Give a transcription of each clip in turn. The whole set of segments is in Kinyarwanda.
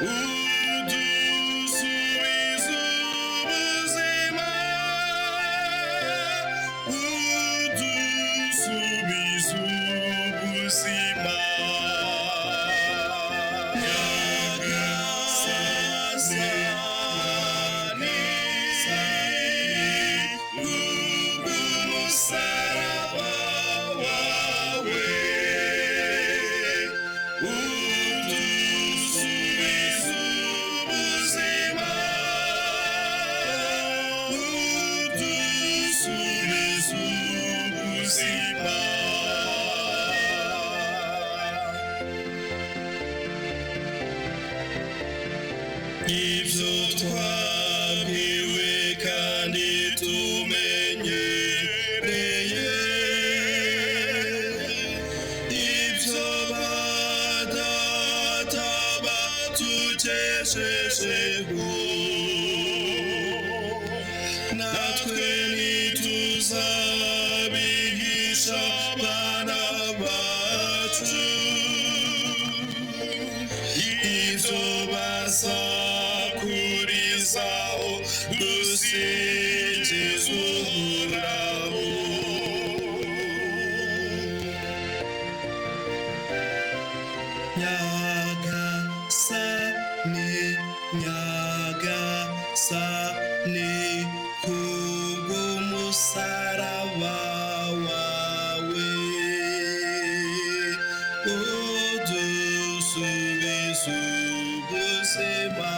udusubiza ubuzima, udusubiza ubuzima. Ibyo twabwiwe kandi tumenyereye, ibyo badata batugejejeho, natwe ntituzabihisha abana bacu, ibyo bazakurizaho dusingiza Uhoraho. Nyagasani, Nyagasani, kubw'umusaraba wawe udusubiza ubuzima,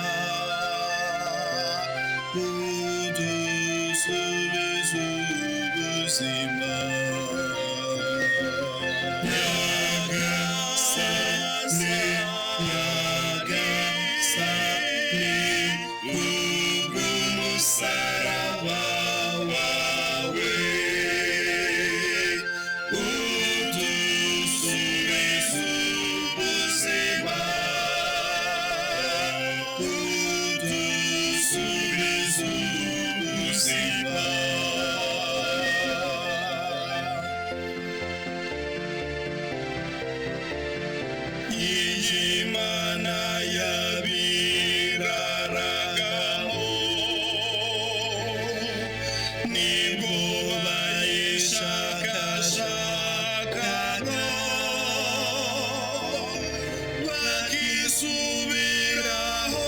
udusubiza ubuzima. Nyagasani, Nyagasani, kubw'umusaraba wawe udusubiza ubuzima, udusubiza ubuzima. Iyi Mana yabiraragaho, nibwo bayishakashakaga, bakisubiraho,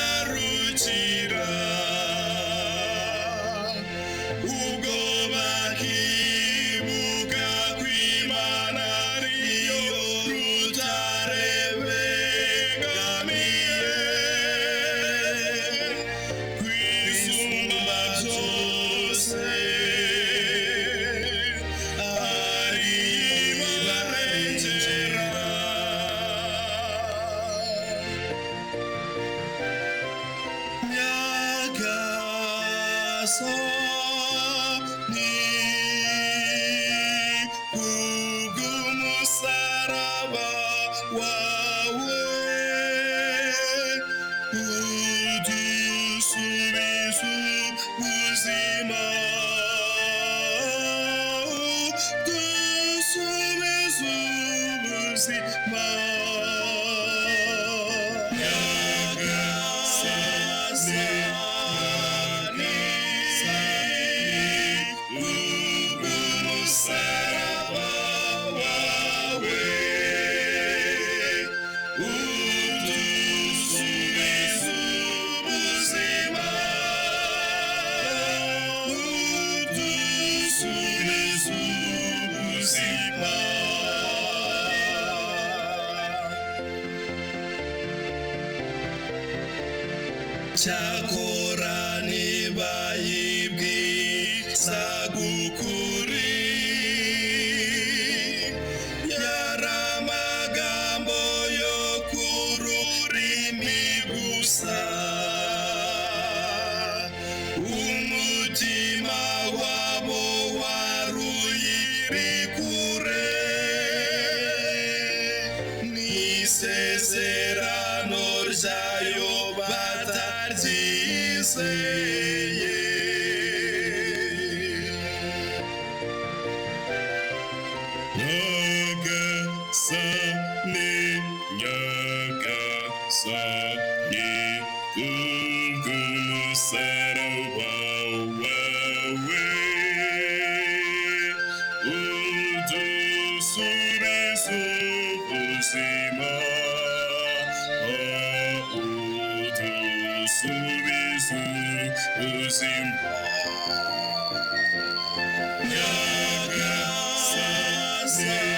bakayigarukira, ubwo bakibuka kw'Imana ariyo rutare begamiye, kwisumba byose ari barengera. Nyagasani, kubw'umusaraba wawe udusubiza ubuzima, udusubiza ubuzima. Nyagasani, kubw'umusaraba wawe udusubiza ubuzima, udusubiza ubuzima. Cyakora ntibayibwizaga ukuri, yari amagambo yo ku rurimi gusa, umutima wabo waruyiri kure, n'isezerano ryayo bataryizeye. ubuzima udusubiza ubuzima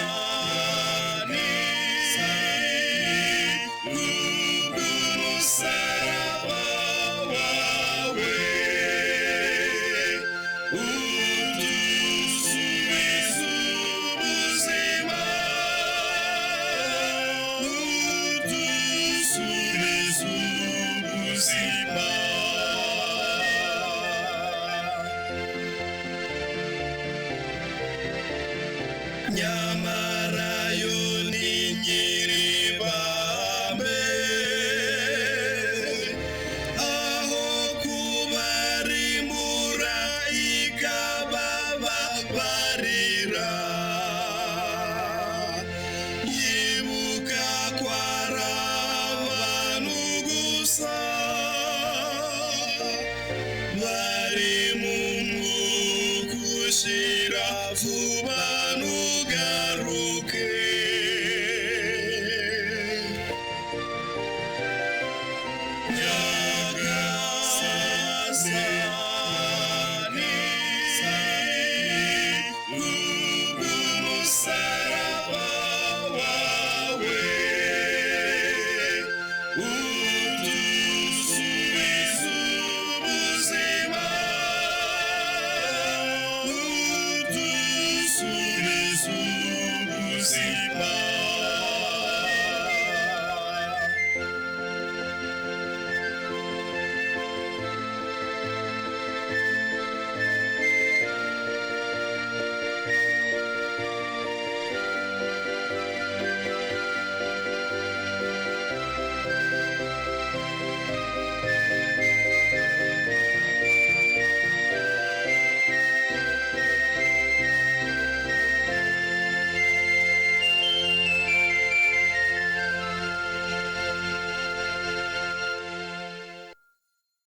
nyagasani kubw'umusaraba wawe udusubiza ubuzima udusubiza ubuzima nyamara yo ni nyiribambe aho kubarimbura ikabababarira yibuka kwara abantu gusa bari mu mwuka ushira vuba n'ubwangu